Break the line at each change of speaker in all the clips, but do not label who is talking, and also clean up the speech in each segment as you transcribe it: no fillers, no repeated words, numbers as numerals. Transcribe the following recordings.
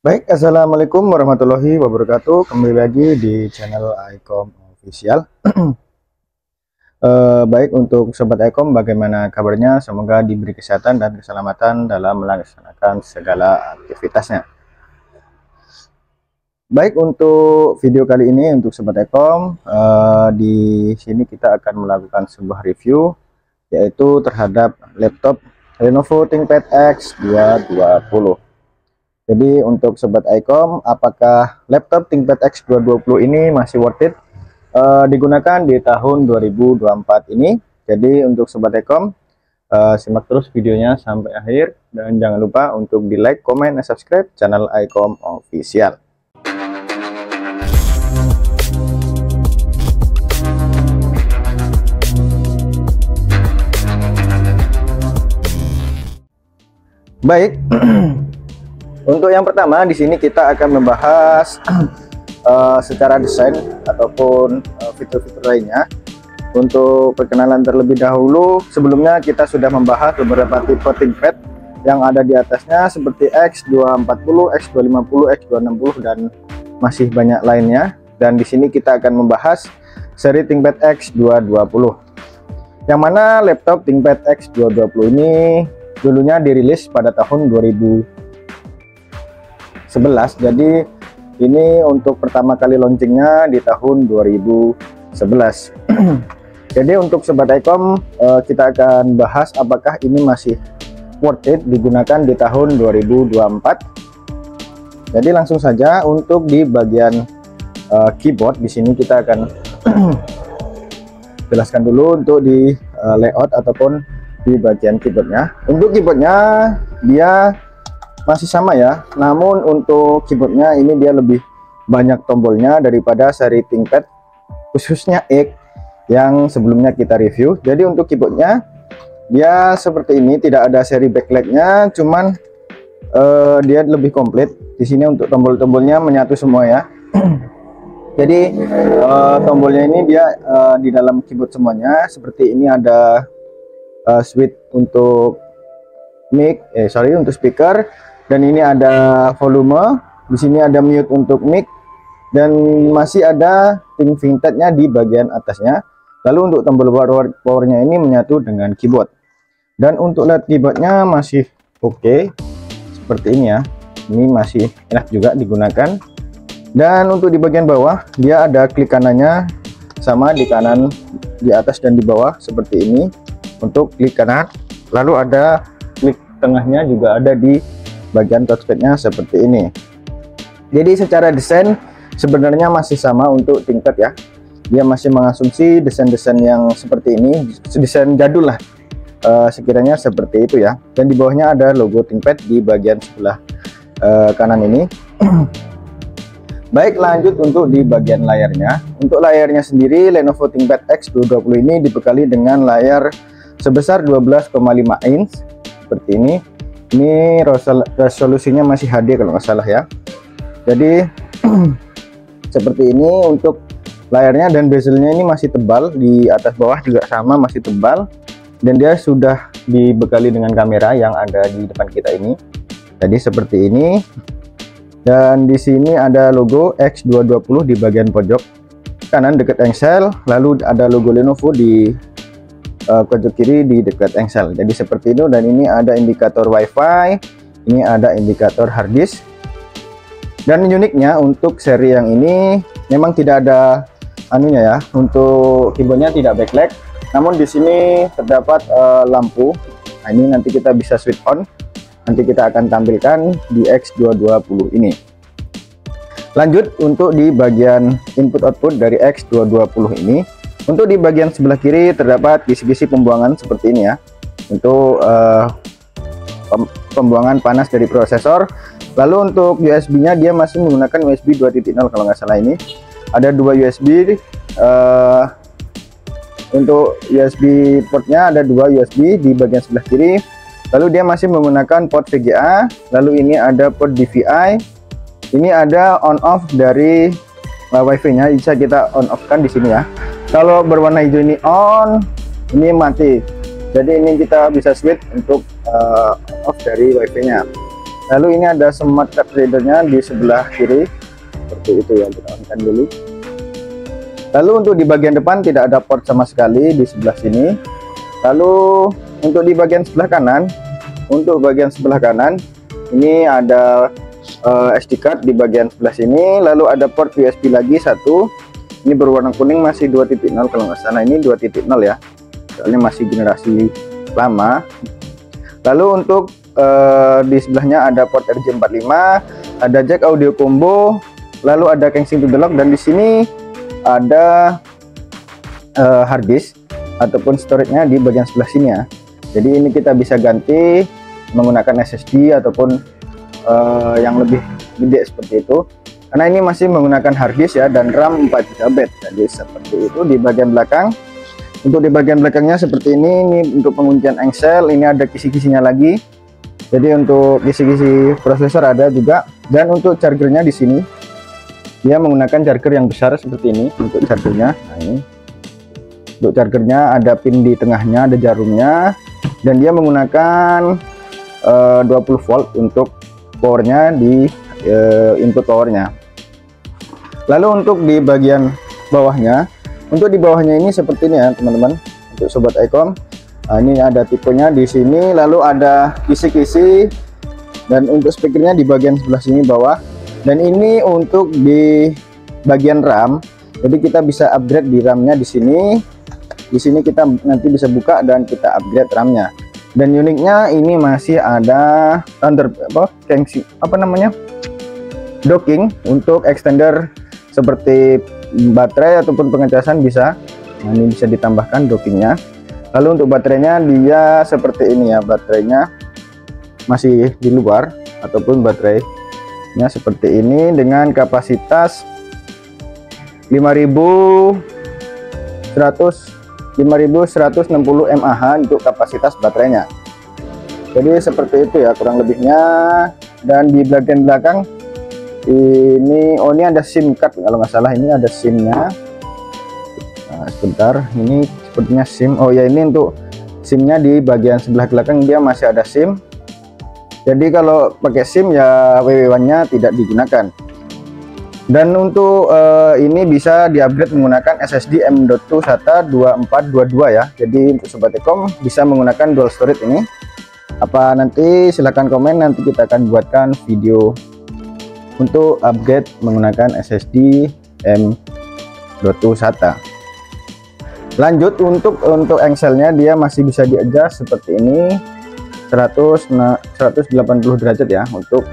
Baik, assalamualaikum warahmatullahi wabarakatuh. Kembali lagi di channel iCom Official. Baik, untuk sobat iCom, bagaimana kabarnya? Semoga diberi kesehatan dan keselamatan dalam melaksanakan segala aktivitasnya. Baik, untuk video kali ini untuk sobat iCom, di sini kita akan melakukan sebuah review, yaitu terhadap laptop Lenovo ThinkPad X 220. Jadi untuk sobat iCom, apakah laptop ThinkPad X 220 ini masih worth it digunakan di tahun 2024 ini? Jadi untuk sobat iCom, simak terus videonya sampai akhir dan jangan lupa untuk di like, comment, dan subscribe channel iCom Official. Baik. Untuk yang pertama, di sini kita akan membahas secara desain ataupun fitur-fitur lainnya. Untuk perkenalan terlebih dahulu, sebelumnya kita sudah membahas beberapa tipe ThinkPad yang ada di atasnya seperti X240, X250, X260 dan masih banyak lainnya. Dan di sini kita akan membahas seri ThinkPad X220. Yang mana laptop ThinkPad X220 ini dulunya dirilis pada tahun 2011. Jadi ini untuk pertama kali launchingnya di tahun 2011. Jadi untuk sobat iCom, kita akan bahas apakah ini masih worth it digunakan di tahun 2024. Jadi langsung saja untuk di bagian keyboard, di sini kita akan jelaskan dulu untuk di layout ataupun di bagian keyboardnya. Untuk keyboardnya dia masih sama ya, namun untuk keyboardnya ini dia lebih banyak tombolnya daripada seri ThinkPad khususnya X yang sebelumnya kita review. Jadi untuk keyboardnya dia seperti ini, tidak ada seri backlightnya, cuman dia lebih komplit. Di sini untuk tombol-tombolnya menyatu semua ya. Jadi tombolnya ini dia di dalam keyboard semuanya. Seperti ini ada switch untuk mic, untuk speaker. Dan ini ada volume, di sini ada mute untuk mic, dan masih ada fingerpad-nya di bagian atasnya. Lalu untuk tombol powernya ini menyatu dengan keyboard. Dan untuk LED keyboardnya masih oke, seperti ini ya. Ini masih enak juga digunakan. Dan untuk di bagian bawah dia ada klik kanannya sama di kanan, di atas dan di bawah seperti ini untuk klik kanan. Lalu ada klik tengahnya juga ada di bagian touchpadnya seperti ini. Jadi secara desain sebenarnya masih sama untuk ThinkPad ya. Dia masih mengasumsi desain-desain yang seperti ini, desain jadul lah sekiranya seperti itu ya. Dan di bawahnya ada logo ThinkPad di bagian sebelah kanan ini. Baik, lanjut untuk di bagian layarnya. Untuk layarnya sendiri Lenovo ThinkPad X220 ini dibekali dengan layar sebesar 12,5 inch seperti ini. Ini resolusinya masih HD kalau nggak salah ya. Jadi seperti ini untuk layarnya, dan bezelnya ini masih tebal, di atas bawah juga sama masih tebal, dan dia sudah dibekali dengan kamera yang ada di depan kita ini. Jadi seperti ini, dan di sini ada logo X220 di bagian pojok kanan dekat engsel, lalu ada logo Lenovo di pojok kiri di dekat engsel. Jadi seperti itu. Dan ini ada indikator WiFi, ini ada indikator harddisk. Dan uniknya untuk seri yang ini memang tidak ada anunya ya, untuk keyboardnya tidak backlight, namun di sini terdapat lampu. Nah, ini nanti kita bisa switch on, nanti kita akan tampilkan di X220 ini. Lanjut untuk di bagian input output dari X220 ini. Untuk di bagian sebelah kiri terdapat kisi-kisi pembuangan seperti ini ya, untuk pembuangan panas dari prosesor. Lalu untuk USB-nya dia masih menggunakan USB 2.0 kalau nggak salah. Ini ada dua USB, untuk USB portnya ada dua USB di bagian sebelah kiri. Lalu dia masih menggunakan port VGA. Lalu ini ada port DVI. Ini ada on off dari WiFi-nya, bisa kita on off kan di sini ya. Kalau berwarna hijau ini on, ini mati. Jadi ini kita bisa switch untuk off dari WiFi-nya. Lalu ini ada smart card readernya di sebelah kiri seperti itu ya, kita on dulu. Lalu untuk di bagian depan tidak ada port sama sekali di sebelah sini. Lalu untuk di bagian sebelah kanan, ini ada SD card di bagian sebelah sini. Lalu ada port USB lagi satu. Ini berwarna kuning, masih 2.0 kalau nggak salah. Ini 2.0 ya, soalnya masih generasi lama. Lalu untuk di sebelahnya ada port RJ45, ada jack audio combo, lalu ada casing to the lock, dan di sini ada hard disk ataupun storage-nya di bagian sebelah sini ya. Jadi ini kita bisa ganti menggunakan SSD ataupun yang lebih gede seperti itu, karena ini masih menggunakan hard disk ya, dan RAM 4 GB. Jadi seperti itu di bagian belakang. Untuk di bagian belakangnya seperti ini untuk penguncian engsel. Ini ada kisi-kisinya lagi. Jadi untuk kisi-kisi prosesor ada juga, dan untuk chargernya di sini dia menggunakan charger yang besar seperti ini untuk chargernya. Nah, ini untuk chargernya ada pin di tengahnya, ada jarumnya, dan dia menggunakan 20 volt untuk powernya di input powernya. Lalu untuk di bagian bawahnya, ini seperti ini ya teman-teman, untuk sobat iCom. Nah, ini ada tipenya di sini, lalu ada kisi-kisi, dan untuk speakernya di bagian sebelah sini bawah. Dan ini untuk di bagian RAM, jadi kita bisa upgrade di RAM-nya di sini. Di sini kita nanti bisa buka dan kita upgrade RAM-nya. Dan uniknya ini masih ada docking untuk extender seperti baterai ataupun pengecasan bisa. Nah, ini bisa ditambahkan dockingnya. Lalu untuk baterainya dia seperti ini ya, baterainya masih di luar ataupun baterainya seperti ini dengan kapasitas 5160 mAh untuk kapasitas baterainya. Jadi seperti itu ya kurang lebihnya. Dan di bagian belakang ini ada SIM card kalau nggak salah, ini ada SIM-nya. Nah, sebentar, ini sepertinya SIM. Oh ya, ini untuk SIM-nya di bagian sebelah belakang dia masih ada SIM. Jadi kalau pakai SIM ya WW1-nya tidak digunakan. Dan untuk ini bisa di-upgrade menggunakan SSD M.2 SATA 2422 ya. Jadi untuk sobat iCom bisa menggunakan dual storage ini. Apa nanti silahkan komen, nanti kita akan buatkan video untuk upgrade menggunakan SSD M.2 SATA. Lanjut untuk engselnya, dia masih bisa di-adjust seperti ini 180 derajat ya untuk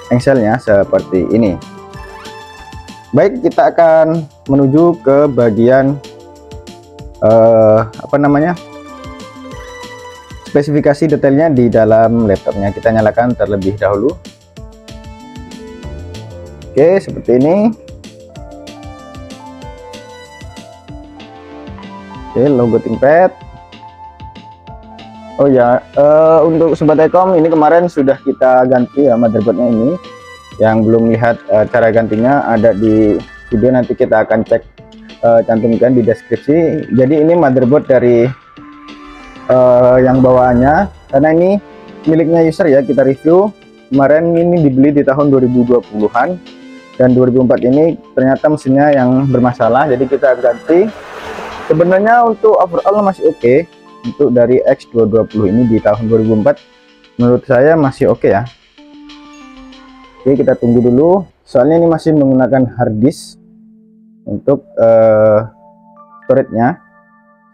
engselnya seperti ini. Baik, kita akan menuju ke bagian spesifikasi detailnya di dalam laptopnya. Kita nyalakan terlebih dahulu. Oke, seperti ini. Oke, logo ThinkPad. Oh ya, untuk sobat iCom ini kemarin sudah kita ganti ya motherboardnya ini. Yang belum lihat cara gantinya ada di video, nanti kita akan cek, cantumkan di deskripsi. Jadi ini motherboard dari yang bawaannya, karena ini miliknya user ya, kita review. Kemarin ini dibeli di tahun 2020-an, dan 2004 ini ternyata mesinnya yang bermasalah, jadi kita ganti. Sebenarnya untuk overall masih oke. Untuk dari X220 ini di tahun 2004 menurut saya masih oke ya. Oke, kita tunggu dulu, soalnya ini masih menggunakan hard disk untuk storage-nya.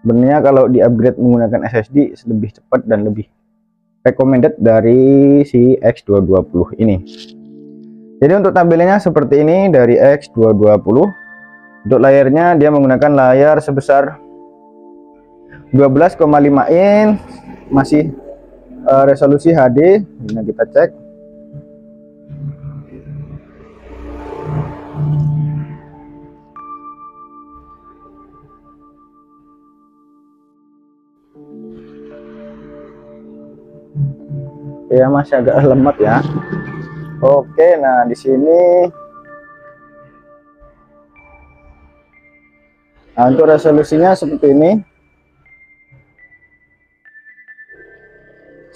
Sebenarnya kalau di upgrade menggunakan SSD lebih cepat dan lebih recommended dari si X220 ini. Jadi untuk tampilannya seperti ini dari X220. Untuk layarnya dia menggunakan layar sebesar 12,5 inch, masih resolusi HD. Ini kita cek. Ya, masih agak lemot ya. Oke, nah di sini untuk resolusinya seperti ini.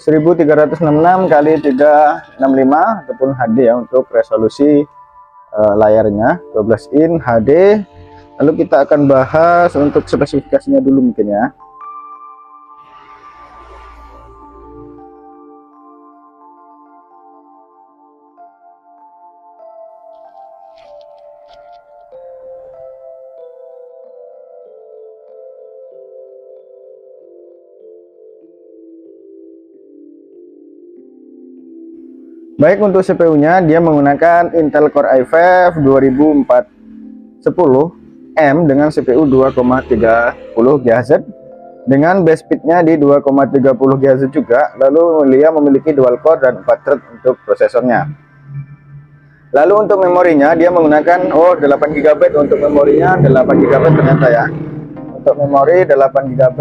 1366 kali 365 ataupun HD ya untuk resolusi layarnya 12 in HD. Lalu kita akan bahas untuk spesifikasinya dulu mungkin ya. Baik, untuk CPU-nya dia menggunakan Intel Core i5 2410M dengan CPU 2,30 GHz dengan base speed-nya di 2,30 GHz juga. Lalu dia memiliki dual core dan 4 thread untuk prosesornya. Lalu untuk memorinya dia menggunakan 8 GB untuk memorinya, 8 GB ternyata ya. Untuk memori 8 GB.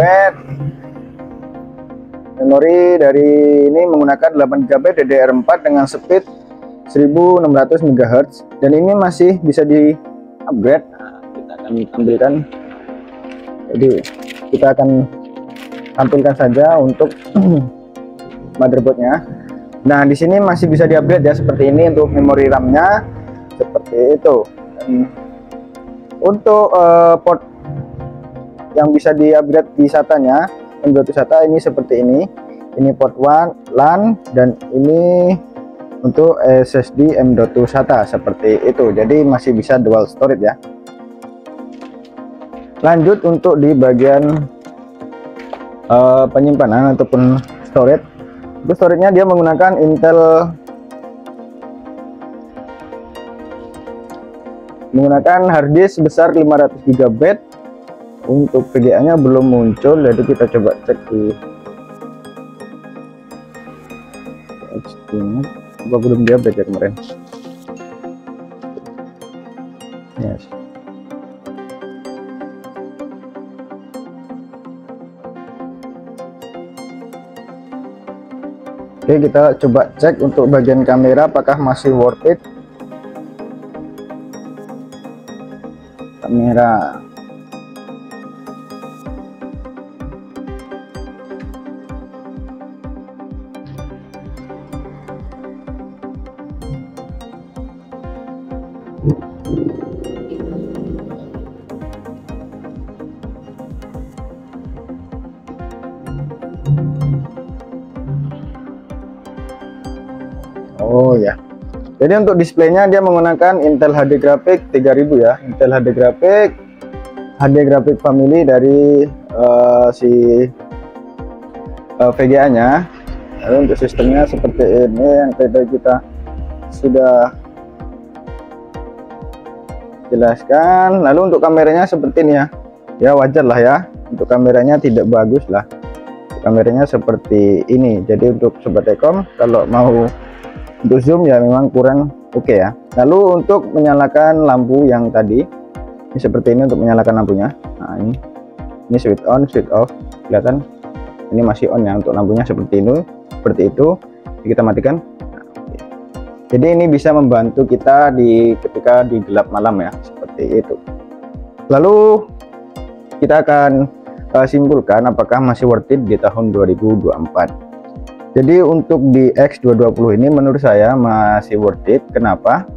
Memori dari ini menggunakan 8 GB DDR4 dengan speed 1600 MHz dan ini masih bisa di upgrade. Nah, kita akan tampilkan. Jadi kita akan tampilkan saja untuk motherboardnya. Nah, di sini masih bisa di upgrade ya seperti ini untuk memori RAM-nya seperti itu. Dan untuk port yang bisa di upgrade di SATA-nya M.2 SATA ini seperti ini port LAN dan ini untuk SSD M.2 SATA seperti itu. Jadi masih bisa dual storage ya. Lanjut untuk di bagian penyimpanan ataupun storage. Untuk storage-nya dia menggunakan menggunakan harddisk sebesar 500 GB. Untuk VGA nya belum muncul, jadi kita coba cek di apa belum diupdate ya kemarin. Yes. Oke, kita coba cek untuk bagian kamera apakah masih worth it. Kamera ya. Jadi untuk displaynya dia menggunakan Intel HD Graphics 3000 ya. Intel HD Graphics family dari VGA nya. Lalu untuk sistemnya seperti ini yang tadi kita sudah jelaskan. Lalu untuk kameranya seperti ini ya. Ya wajar lah ya. Untuk kameranya tidak bagus lah. Kameranya seperti ini. Jadi untuk sobat Ekom kalau mau untuk zoom ya memang kurang oke ya. Lalu untuk menyalakan lampu yang tadi ini seperti ini untuk menyalakan lampunya. Nah ini switch on, switch off, kelihatan ini masih on ya. Untuk lampunya seperti itu. Kita matikan. Nah, jadi ini bisa membantu kita ketika di gelap malam ya, seperti itu. Lalu kita akan simpulkan apakah masih worth it di tahun 2024. Jadi untuk di X220 ini menurut saya masih worth it. Kenapa?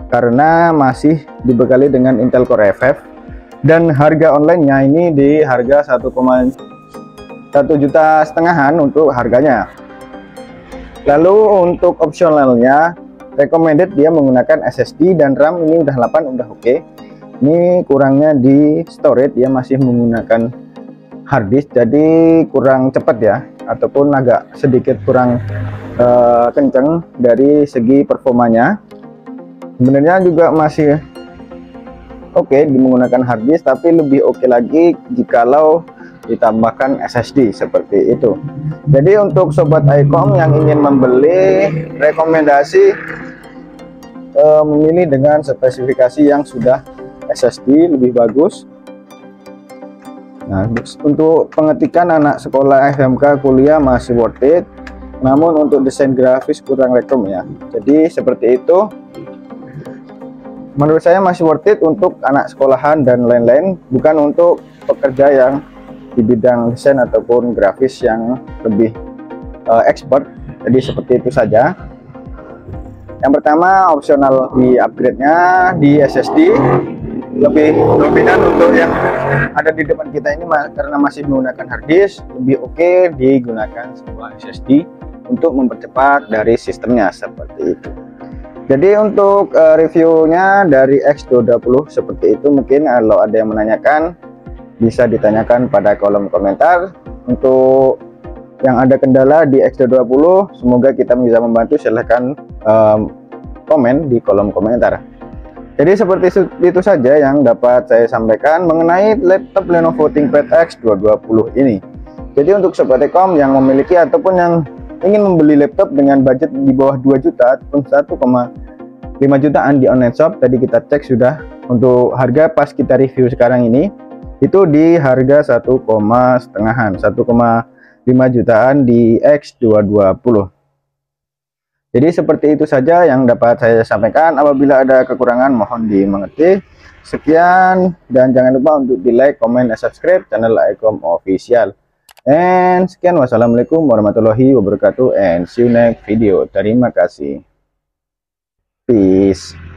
Karena masih dibekali dengan Intel Core i5 dan harga online-nya ini di harga 1,1 juta setengahan untuk harganya. Lalu untuk opsionalnya recommended dia menggunakan SSD dan RAM ini udah 8 udah oke. Ini kurangnya di storage, dia masih menggunakan harddisk jadi kurang cepat ya, ataupun agak sedikit kurang kenceng dari segi performanya. Sebenarnya juga masih oke menggunakan harddisk, tapi lebih oke lagi jikalau ditambahkan SSD seperti itu. Jadi untuk sobat Ekom yang ingin membeli, rekomendasi memilih dengan spesifikasi yang sudah SSD lebih bagus. Nah, untuk pengetikan anak sekolah FMK kuliah masih worth it, namun untuk desain grafis kurang rekom ya. Jadi seperti itu. Menurut saya masih worth it untuk anak sekolahan dan lain-lain, bukan untuk pekerja yang di bidang desain ataupun grafis yang lebih expert. Jadi seperti itu saja. Yang pertama opsional di upgrade-nya di SSD, lebih dominan untuk yang ada di depan kita ini karena masih menggunakan hard disk, lebih oke digunakan sebuah SSD untuk mempercepat dari sistemnya seperti itu. Jadi untuk reviewnya dari X220 seperti itu. Mungkin kalau ada yang menanyakan bisa ditanyakan pada kolom komentar. Untuk yang ada kendala di X220, semoga kita bisa membantu. Silahkan komen di kolom komentar. Jadi seperti itu saja yang dapat saya sampaikan mengenai laptop Lenovo ThinkPad X220 ini. Jadi untuk sobat Ekom yang memiliki ataupun yang ingin membeli laptop dengan budget di bawah 2 juta ataupun 1,5 jutaan di online shop, tadi kita cek sudah untuk harga pas kita review sekarang ini itu di harga 1,5 jutaan di X220. Jadi seperti itu saja yang dapat saya sampaikan. Apabila ada kekurangan mohon dimengerti. Sekian, dan jangan lupa untuk di like, comment, dan subscribe channel Ekom Official. And sekian, wassalamualaikum warahmatullahi wabarakatuh, and see you next video. Terima kasih. Peace.